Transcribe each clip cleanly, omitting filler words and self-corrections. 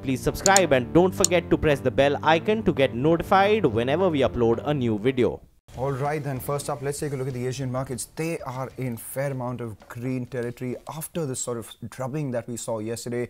please subscribe and don't forget to press the bell icon to get notified whenever we upload a new video. All right, then first up, let's take a look at the Asian markets. They are in fair amount of green territory after the sort of drubbing that we saw yesterday,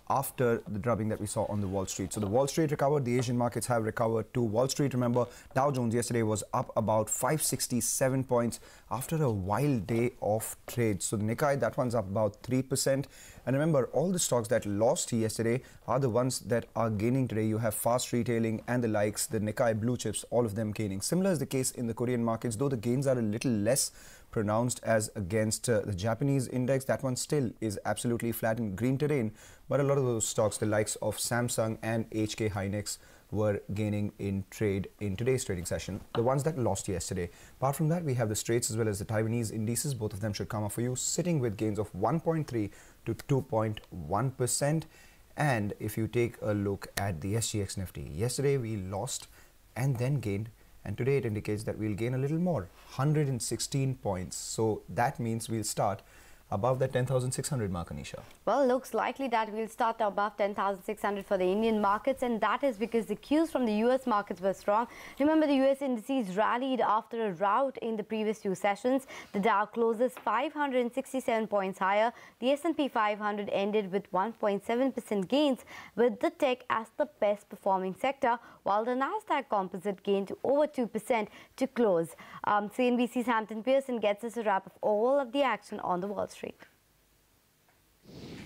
after the drubbing that we saw on the Wall Street. So the Wall Street recovered, the Asian markets have recovered too. Wall Street, remember, Dow Jones yesterday was up about 567 points after a wild day of trade. So the Nikkei, that one's up about 3%. And remember, all the stocks that lost yesterday are the ones that are gaining today. You have fast retailing and the likes, the Nikkei blue chips, all of them gaining. Similar is the case in the Korean markets, though the gains are a little less pronounced as against the Japanese index. That one still is absolutely flat in green terrain, but a lot of those stocks, the likes of Samsung and HK Hynix, were gaining in trade in today's trading session, the ones that lost yesterday. Apart from that, we have the Straits as well as the Taiwanese indices. Both of them should come up for you, sitting with gains of 1.3 to 2.1%. And if you take a look at the SGX Nifty, yesterday we lost and then gained, and today it indicates that we'll gain a little more, 116 points. So that means we'll start above that 10,600 mark, Anisha. Well, looks likely that we'll start above 10,600 for the Indian markets, and that is because the cues from the US markets were strong. Remember, the US indices rallied after a rout in the previous two sessions. The Dow closes 567 points higher. The S&P 500 ended with 1.7% gains, with the tech as the best performing sector, while the Nasdaq Composite gained to over 2% to close. CNBC's Hampton Pearson gets us a wrap of all of the action on the Wall Street.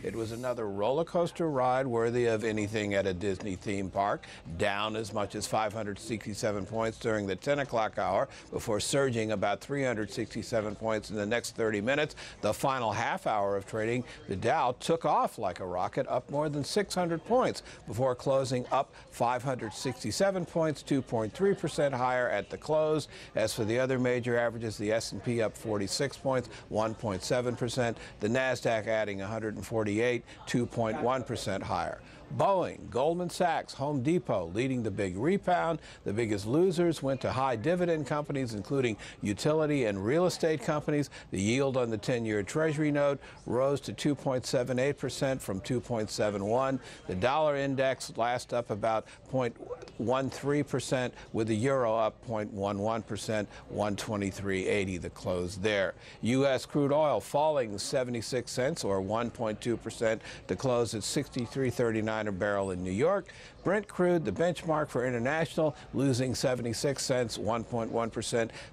It was another roller coaster ride worthy of anything at a Disney theme park, down as much as 567 points during the 10 o'clock hour before surging about 367 points in the next 30 minutes. The final half hour of trading, the Dow took off like a rocket, up more than 600 points before closing up 567 points, 2.3% higher at the close. As for the other major averages, the S&P up 46 points, 1.7%, the Nasdaq adding 148, 2.1% higher. Boeing, Goldman Sachs, Home Depot leading the big rebound. The biggest losers went to high dividend companies, including utility and real estate companies. The yield on the 10-year Treasury note rose to 2.78% from 2.71. The dollar index last up about 0.13%, with the euro up 0.11%, 123.80 the close there. U.S. crude oil falling 76 cents or 1.2% to close at 63.39 a barrel in New York. Brent crude, the benchmark for international, losing 76 cents, 1.1%,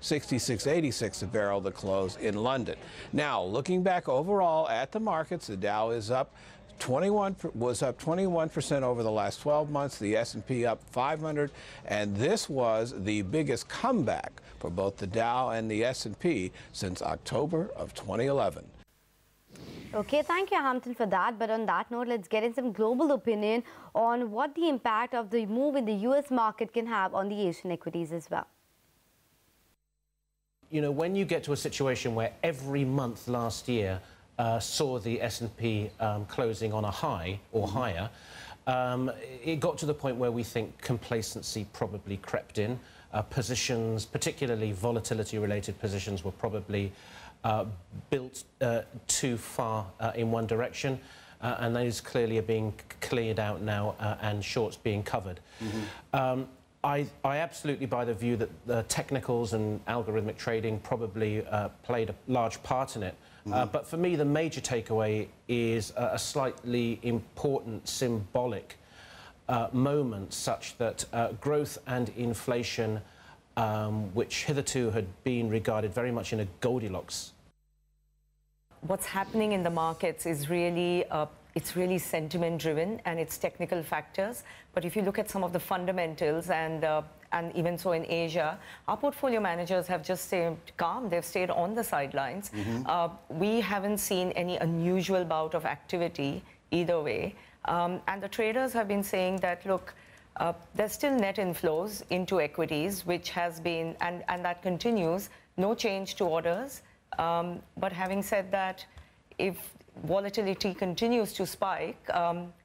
66.86 a barrel to close in London. Now, looking back overall at the markets, the Dow is up 21% over the last 12 months, the S&P up 500, and this was the biggest comeback for both the Dow and the S&P since October of 2011. Okay, thank you, Hampton, for that. But on that note, let's get in some global opinion on what the impact of the move in the US market can have on the Asian equities as well. You know, when you get to a situation where every month last year saw the S&P closing on a high or higher, it got to the point where we think complacency probably crept in. Positions, particularly volatility-related positions, were probably built too far in one direction, and those clearly are being cleared out now and shorts being covered. I absolutely buy the view that the technicals and algorithmic trading probably played a large part in it. But for me, the major takeaway is a slightly important symbolic moment, such that growth and inflation, which hitherto had been regarded very much in a Goldilocks. What's happening in the markets is really, it's really sentiment driven and it's technical factors. But if you look at some of the fundamentals and even so in Asia, our portfolio managers have just stayed calm. They've stayed on the sidelines. We haven't seen any unusual bout of activity either way. And the traders have been saying that, look, there's still net inflows into equities, which has been, and that continues, no change to orders. But having said that, if volatility continues to spike,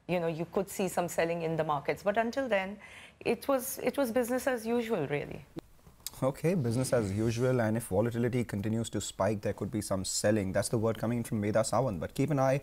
you know, you could see some selling in the markets. But until then, it was business as usual, really. Okay, business as usual, and if volatility continues to spike, there could be some selling. That's the word coming from Meda Sawant. But keep an eye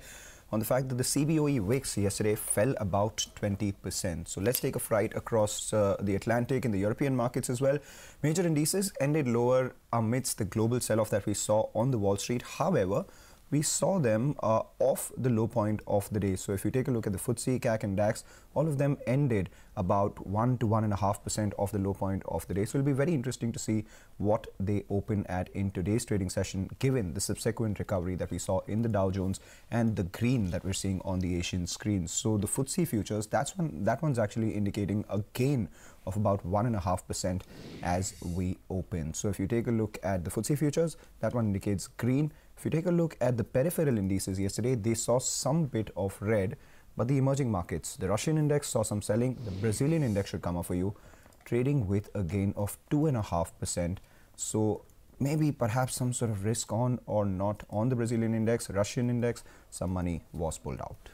on the fact that the CBOE VIX yesterday fell about 20%. So let's take a fright across the Atlantic in the European markets as well. Major indices ended lower amidst the global sell-off that we saw on the Wall Street. However, we saw them off the low point of the day. So if you take a look at the FTSE, CAC and DAX, all of them ended about 1 to 1.5% of the low point of the day. So it'll be very interesting to see what they open at in today's trading session, given the subsequent recovery that we saw in the Dow Jones and the green that we're seeing on the Asian screens. So the FTSE futures, that one's actually indicating a gain of about 1.5% as we open. So if you take a look at the FTSE futures, that one indicates green. If you take a look at the peripheral indices yesterday, they saw some bit of red, but the emerging markets, the Russian index saw some selling, the Brazilian index should come up for you, trading with a gain of 2.5%. So maybe perhaps some sort of risk on or not on the Brazilian index, Russian index, some money was pulled out.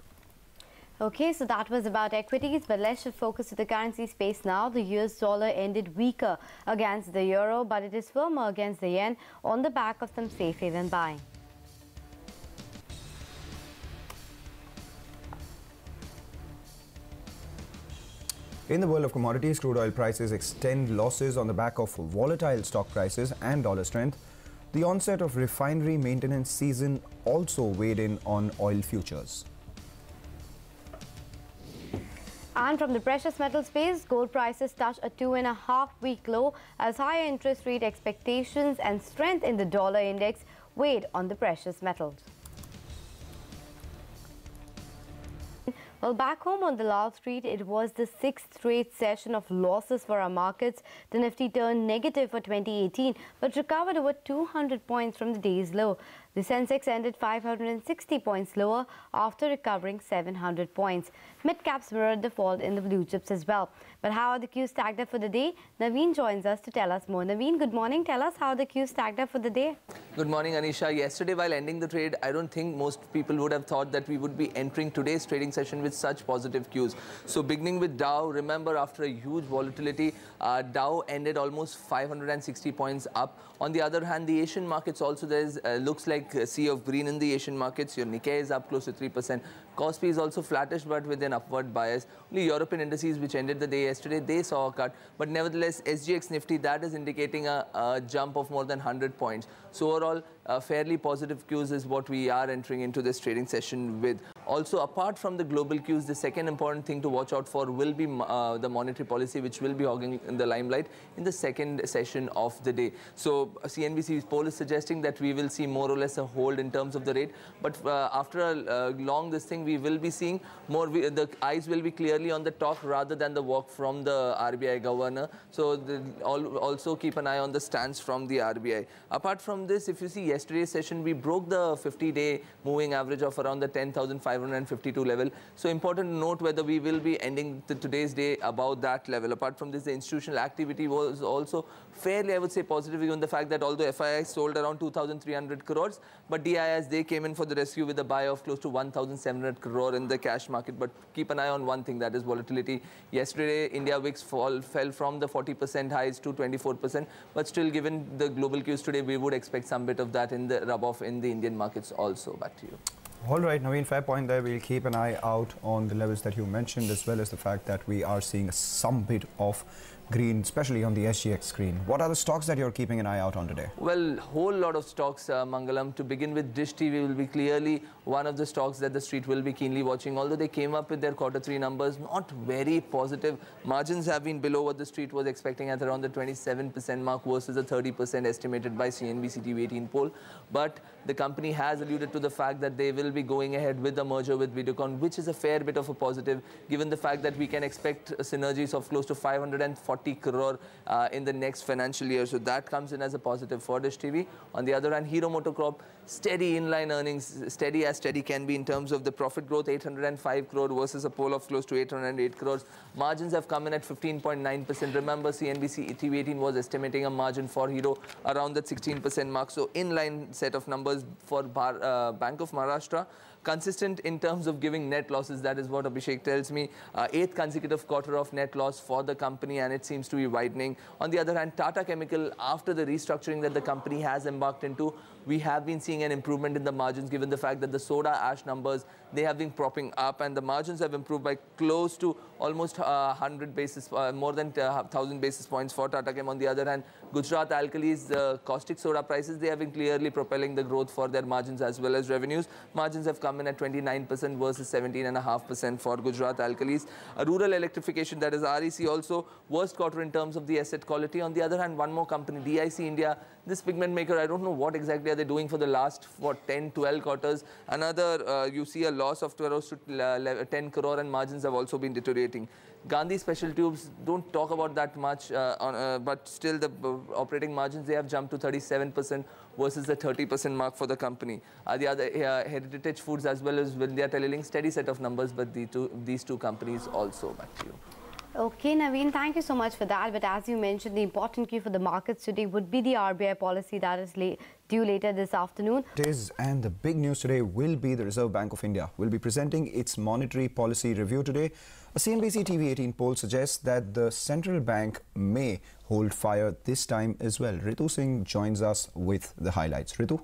Okay, so that was about equities, but let's shift focus to the currency space now. The US dollar ended weaker against the euro, but it is firmer against the yen on the back of some safe haven buying. In the world of commodities, crude oil prices extend losses on the back of volatile stock prices and dollar strength. The onset of refinery maintenance season also weighed in on oil futures. And from the precious metal space, gold prices touched a 2.5-week low as higher interest rate expectations and strength in the dollar index weighed on the precious metals. Well, back home on the Wall Street, it was the 6th straight session of losses for our markets. The Nifty turned negative for 2018, but recovered over 200 points from the day's low. The Sensex ended 560 points lower after recovering 700 points. Mid-caps mirrored the fall in the blue chips as well. But how are the cues stacked up for the day? Naveen joins us to tell us more. Naveen, good morning. Tell us how the cues stacked up for the day. Good morning, Anisha. Yesterday, while ending the trade, I don't think most people would have thought that we would be entering today's trading session with such positive cues. So beginning with Dow, remember after a huge volatility, Dow ended almost 560 points up. On the other hand, the Asian markets also, there's looks like a sea of green in the Asian markets. Your Nikkei is up close to 3%. Kospi is also flattish but with an upward bias. Only European indices, which ended the day yesterday, they saw a cut. But nevertheless, SGX Nifty, that is indicating a jump of more than 100 points. So overall, fairly positive cues is what we are entering into this trading session with. Also, apart from the global cues, the second important thing to watch out for will be the monetary policy, which will be hogging in the limelight in the second session of the day. So CNBC's poll is suggesting that we will see more or less a hold in terms of the rate. But after a long this thing, we will be seeing more, the eyes will be clearly on the talk rather than the walk from the RBI governor. So also keep an eye on the stance from the RBI. Apart from this, if you see yesterday's session, we broke the 50-day moving average of around the 10,552 level. So important to note whether we will be ending today's day above that level. Apart from this, the institutional activity was also fairly, I would say, positive, given the fact that although FII sold around 2,300 crores, but DIIs, they came in for the rescue with a buy of close to 1,700 crore in the cash market. But keep an eye on one thing, that is volatility. Yesterday, India VIX fell from the 40% highs to 24%, but still, given the global cues today, we would expect some bit of that in the rub-off in the Indian markets also. Back to you. All right, Naveen, fair point there. We'll keep an eye out on the levels that you mentioned, as well as the fact that we are seeing some bit of green, especially on the SGX screen. What are the stocks that you're keeping an eye out on today? Well, whole lot of stocks, Mangalam. To begin with, Dish TV will be clearly one of the stocks that the street will be keenly watching. Although they came up with their Q3 numbers, not very positive. Margins have been below what the street was expecting at around the 27% mark versus the 30% estimated by CNBC TV18 poll. But the company has alluded to the fact that they will be going ahead with the merger with Videocon, which is a fair bit of a positive, given the fact that we can expect synergies of close to 540 crore in the next financial year. So that comes in as a positive for Dish TV. On the other hand, Hero MotoCorp, steady inline earnings, steady as steady can be in terms of the profit growth, 805 crore versus a poll of close to 808 crores. Margins have come in at 15.9%. Remember, CNBC TV18 was estimating a margin for Hero around that 16% mark. So inline set of numbers for Bank of Maharashtra. Consistent in terms of giving net losses, that is what Abhishek tells me. 8th consecutive quarter of net loss for the company, and it seems to be widening. On the other hand, Tata Chemical, after the restructuring that the company has embarked into, we have been seeing an improvement in the margins given the fact that the soda ash numbers, they have been propping up and the margins have improved by close to almost 100 basis, more than 1,000 basis points for Tata Chem. On the other hand, Gujarat Alkali's caustic soda prices, they have been clearly propelling the growth for their margins as well as revenues. Margins have come in at 29% versus 17.5% for Gujarat Alkali's. Rural electrification, that is REC, also worst quarter in terms of the asset quality. On the other hand, one more company, DIC India, this pigment maker, I don't know what exactly are they doing for the last 10, 12 quarters. Another, you see a loss of close to 10 crore and margins have also been deteriorating. Gandhi Special Tubes, don't talk about that much, but still the operating margins, they have jumped to 37% versus the 30% mark for the company. The other Heritage Foods as well as Vindhya Telling, steady set of numbers, but these two companies also. Back to you. Okay, Naveen, thank you so much for that. But as you mentioned, the important key for the markets today would be the RBI policy that is due later this afternoon. It is, and the big news today will be the Reserve Bank of India will be presenting its monetary policy review today. A CNBC TV18 poll suggests that the central bank may hold fire this time as well. Ritu Singh joins us with the highlights. Ritu?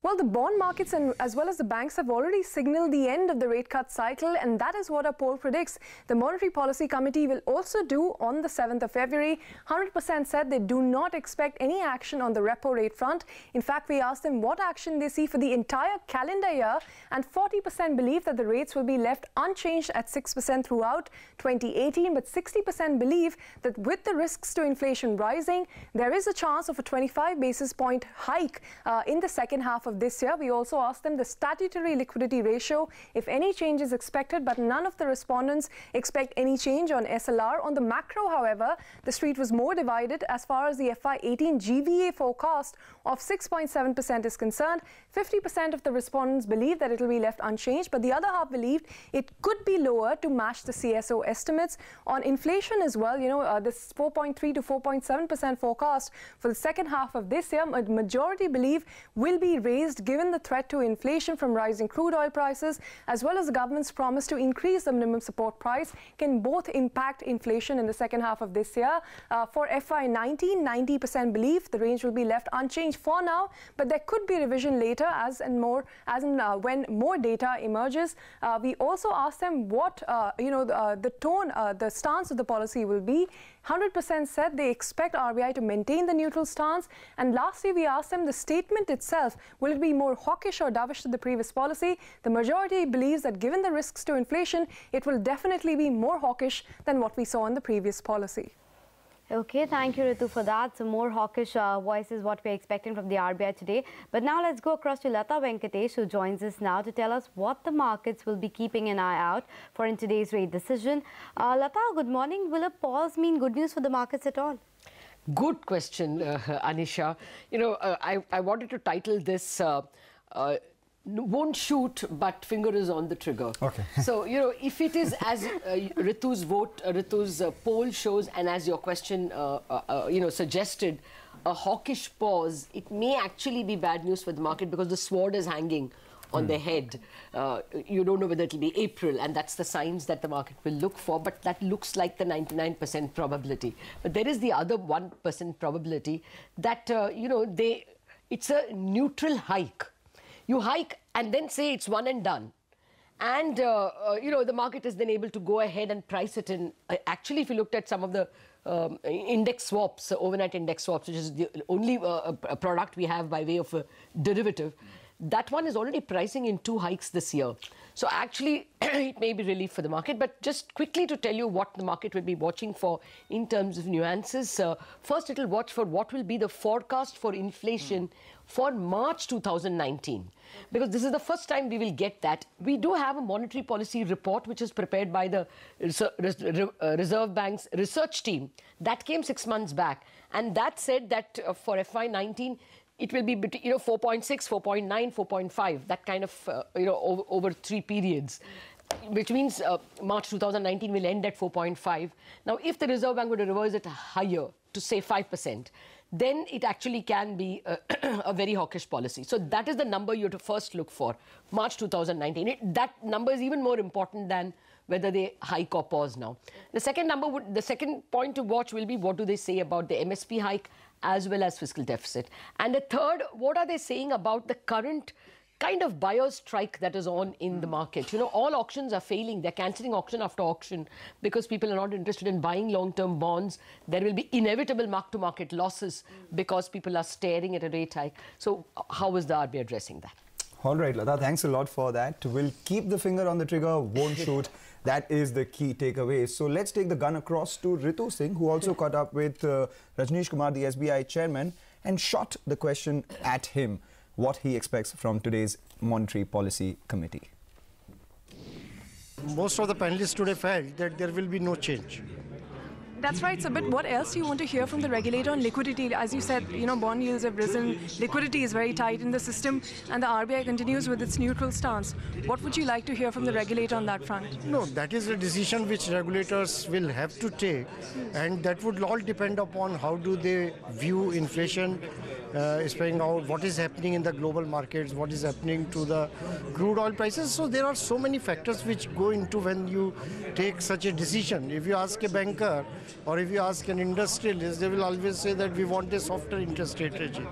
Well, the bond markets and as well as the banks have already signaled the end of the rate cut cycle, and that is what our poll predicts. The Monetary Policy Committee will also do on the 7th of February. 100% said they do not expect any action on the repo rate front. In fact, we asked them what action they see for the entire calendar year, and 40% believe that the rates will be left unchanged at 6% throughout 2018, but 60% believe that with the risks to inflation rising, there is a chance of a 25 basis point hike in the second half of this year. We also asked them the statutory liquidity ratio, if any change is expected, but none of the respondents expect any change on SLR. On the macro, however, the street was more divided as far as the FY18 GVA forecast of 6.7% is concerned. 50% of the respondents believe that it will be left unchanged, but the other half believed it could be lower to match the CSO estimates. On inflation as well, you know, this 4.3 to 4.7% forecast for the second half of this year, a majority believe will be raised given the threat to inflation from rising crude oil prices, as well as the government's promise to increase the minimum support price, can both impact inflation in the second half of this year. For FY19, 90% believe the range will be left unchanged for now, but there could be revision later when more data emerges. We also asked them what the tone, the stance of the policy will be. 100% said they expect RBI to maintain the neutral stance. And lastly, we asked them the statement itself, will it be more hawkish or dovish to the previous policy? The majority believes that given the risks to inflation, it will definitely be more hawkish than what we saw in the previous policy. Okay, thank you, Ritu, for that. So more hawkish voice is what we're expecting from the RBI today. But now let's go across to Lata Venkatesh, who joins us now to tell us what the markets will be keeping an eye out for in today's rate decision. Lata, good morning. Will a pause mean good news for the markets at all? Good question, Anisha. You know, I wanted to title this won't shoot, but finger is on the trigger. Okay. So, you know, if it is as Ritu's poll shows, and as your question, suggested, a hawkish pause, it may actually be bad news for the market because the sword is hanging on their head. You don't know whether it will be April, and that's the signs that the market will look for, but that looks like the 99% probability. But there is the other 1% probability that, it's a neutral hike. You hike and then say it's one and done. And, the market is then able to go ahead and price it in. Actually, if you looked at some of the index swaps, overnight index swaps, which is the only product we have by way of a derivative, that one is already pricing in 2 hikes this year. So actually, it may be relief for the market. But just quickly to tell you what the market will be watching for in terms of nuances. First, it will watch for what will be the forecast for inflation for March 2019. Because this is the first time we will get that. We do have a monetary policy report which is prepared by the Reserve Bank's research team. That came 6 months back. And that said that for FY19, it will be between 4.6, 4.9, 4.5, that kind of over 3 periods, which means March 2019 will end at 4.5. Now, if the Reserve Bank were to revise it higher to say 5%, then it actually can be a very hawkish policy. So that is the number you have to first look for, March 2019. That number is even more important than whether they hike or pause now. The second point to watch will be what do they say about the MSP hike as well as fiscal deficit. And the third, what are they saying about the current kind of buyer's strike that is on in the market? You know, all auctions are failing. They're cancelling auction after auction because people are not interested in buying long-term bonds. There will be inevitable mark-to-market losses because people are staring at a rate hike. So how is the RBI addressing that? All right, Lata, thanks a lot for that. We'll keep the finger on the trigger, won't shoot. That is the key takeaway. So let's take the gun across to Ritu Singh, who also caught up with Rajneesh Kumar, the SBI chairman, and shot the question at him, what he expects from today's Monetary Policy Committee. Most of the panelists today felt that there will be no change. That's right. So, but what else do you want to hear from the regulator on liquidity? As you said, you know, bond yields have risen, liquidity is very tight in the system, and the RBI continues with its neutral stance. What would you like to hear from the regulator on that front? No, that is a decision which regulators will have to take, and that would all depend upon how do they view inflation, spelling out what is happening in the global markets, what is happening to the crude oil prices. So there are so many factors which go into when you take such a decision. If you ask a banker or if you ask an industrialist, they will always say that we want a softer interest rate regime.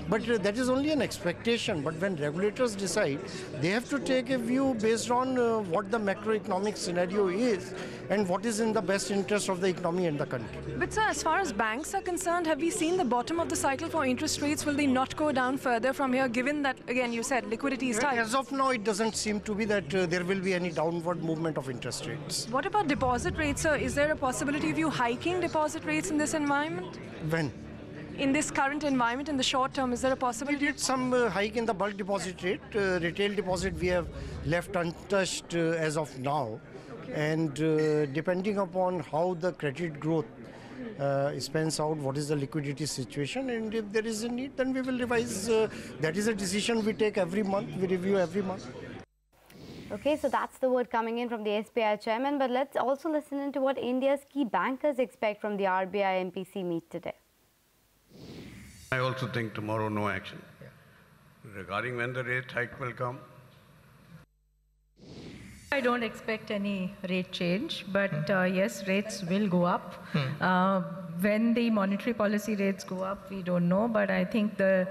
But that is only an expectation. But when regulators decide, they have to take a view based on what the macroeconomic scenario is and what is in the best interest of the economy and the country. But sir, as far as banks are concerned, have we seen the bottom of the cycle for interest rates? Will they not go down further from here, given that, again, you said liquidity is tight? As of now, it doesn't seem to be that there will be any downward movement of interest rates. What about deposit rates, sir? Is there a possibility of you hiking deposit rates in this environment? When? In this current environment, in the short term, is there a possibility? We did some hike in the bulk deposit rate. Retail deposit we have left untouched as of now. Okay. And depending upon how the credit growth spans out, what is the liquidity situation, and if there is a need, then we will revise. That is a decision we take every month, we review every month. Okay, so that's the word coming in from the SBI chairman, but let's also listen into what India's key bankers expect from the RBI MPC meet today. I also think tomorrow no action. Regarding when the rate hike will come, I don't expect any rate change, but yes, rates will go up. When the monetary policy rates go up, we don't know, but I think the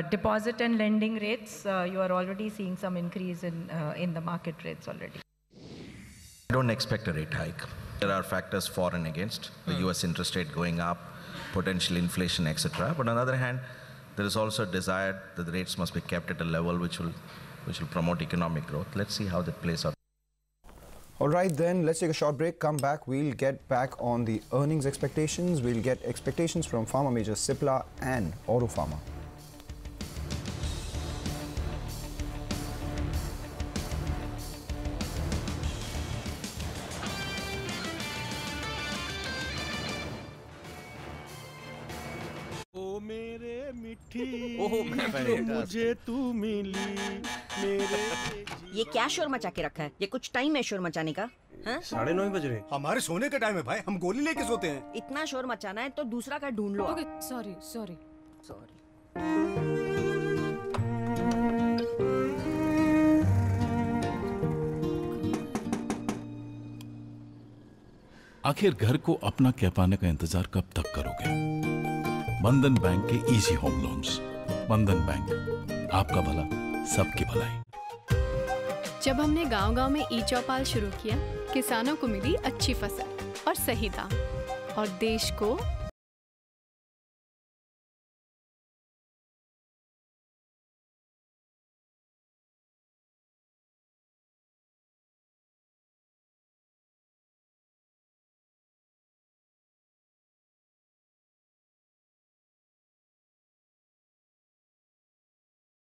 deposit and lending rates, you are already seeing some increase in the market rates already. I don't expect a rate hike. There are factors for and against, the US interest rate going up, potential inflation, etc. But on the other hand, there is also a desire that the rates must be kept at a level which will promote economic growth. Let's see how that plays out. All right, then let's take a short break. Come back. We'll get back on the earnings expectations. We'll get expectations from pharma majors Cipla and Auto Pharma. मुझे तू मिली मेरे ये क्या शोर मचा के रखा है? ये कुछ टाइम है शोर मचाने का? 9:30 बज रहे। हमारे सोने का टाइम है भाई, हम गोली लेके सोते हैं। इतना शोर मचाना है तो दूसरा का ढूंढ लो। सॉरी। आखिर घर को अपना कह पाने का इंतजार कब तक करोगे? बंधन बैंक के इजी होम लोन्स। बंधन बैंक, आपका भला सबकी भलाई। जब हमने गांव-गांव में ई-चौपाल शुरू किया, किसानों को मिली अच्छी फसल और सही दाम, और देश को